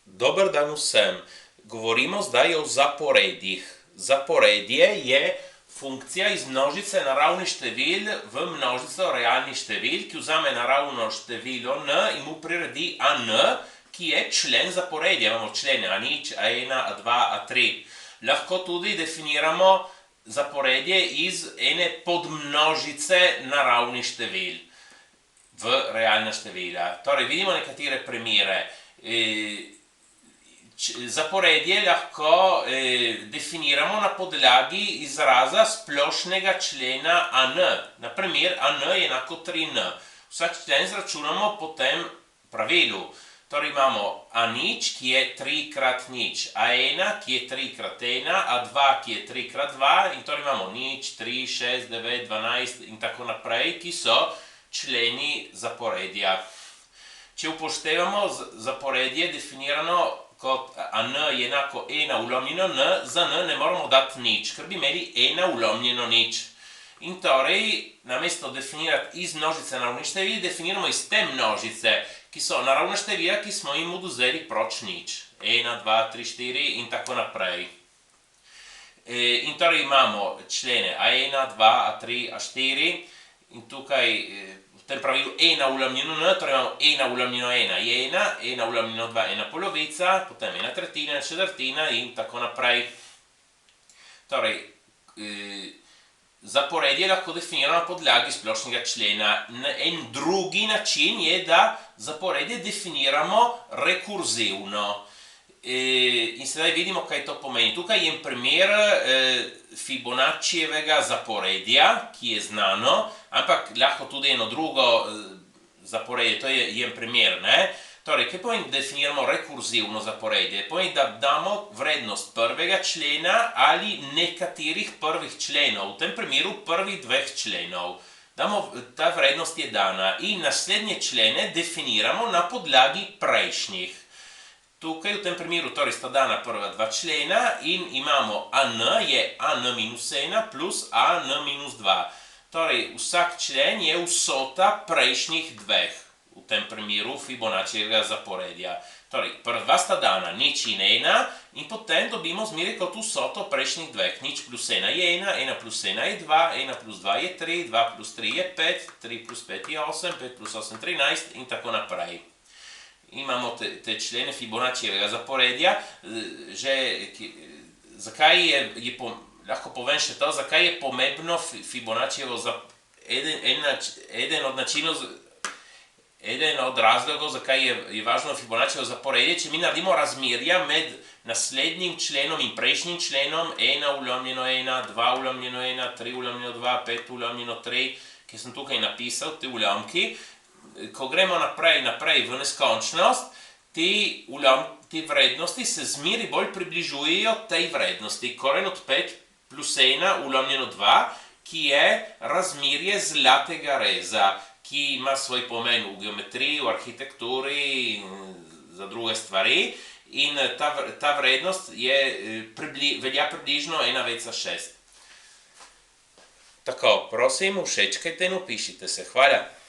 Dobar dan vsem. Govorimo zdaj o zaporedjih. Zaporedje je funkcija iz množice naravnih števil v množico realnih števil, ki vzame naravno število n in mu priredi an, ki je člen zaporedja. Imamo člene a0, a1, a2, a3. Lahko tudi definiramo zaporedje iz ene podmnožice naravnih števil v realna števila. Torej, vidimo nekatere primere. Zaporedje lahko definiramo na podlagi izraza splošnega člena an. Na primer, an je enako 3n. Vsak člen zračunamo po tem pravilu. Torej imamo a0, ki je 3 krat nič, a1, ki je 3 krat 1, a2, ki je 3 krat 2, in torej imamo nič, 3, 6, 9, 12 in tako naprej, ki so členi zaporedja. Če upoštevamo zaporedje definirano kot an je enako 1 ulomljeno n, za n ne moramo dati nič, ker bi imeli 1 ulomljeno nič. In torej, namesto definirati iz množice naravnih števil, definiramo iz te množice, ki so naravna števila, ki smo jim odvzeli proč nič. 1, 2, 3, 4 in tako naprej. In torej imamo člene a1, a2, a3, a4 in tukaj v tem pravilu 1 ulomljeno n, torej imamo 1 ulomljeno 1 je 1, 1 ulomljeno 2 ena polovica, potem ena tretjina, četrtina in tako naprej. Torej, zaporedje lahko definiramo na podlagi splošnega člena. En drugi način je, da zaporedje definiramo rekurzivno. In sedaj vidimo, kaj to pomeni. Tukaj je primer Fibonaccijevega zaporedja, ki je znano, ampak lahko tudi eno drugo zaporedje, to je en primer, ne? Torej, kaj pomeni, da definiramo rekurzivno zaporedje? Pomeni, da damo vrednost prvega člena ali nekaterih prvih členov, v tem primeru prvih dveh členov. Ta vrednost je dana in naslednje člene definiramo na podlagi prejšnjih. Tukaj v tem primeru torej sta dana prva dva člena in imamo an je an minus 1 plus an minus 2. Torej, vsak člen je vsota prejšnjih dveh. V tem primeru Fibonaccijevega zaporedja. Torej, prva sta dana nič in 1 in potem dobimo zmeraj kot vsoto prejšnjih dveh. Nič plus 1 je 1, 1 plus 1 je 2, 1 plus 2 je 3, 2 plus 3 je 5, 3 plus 5 je 8, 5 plus 8 je 13 in tako naprej. Imamo te člene Fibonaccijevega zaporedja. Zakaj je, lahko povem še to, zakaj je pomembno Fibonaccijevo eden od razlogov, zakaj je važno Fibonaccijevo zaporedje, če mi naredimo razmerja med naslednjim členom in prejšnjim členom, 1 ulomljeno 1, 2 ulomljeno 1, 3 ulomljeno 2, 5 ulomljeno 3, ki sem tukaj napisal, te ulomki. Ko gremo naprej v neskončnost, te vrednosti se zmeri bolj približujejo tej vrednosti. Koren od 5 plus 1 ulomljeno 2, ki je razmerje zlatega reza, ki ima svoj pomen v geometriji, v arhitekturi in za druge stvari. In ta vrednost velja približno 1,6. Tako, prosim, všečkajte in vpišite se. Hvala.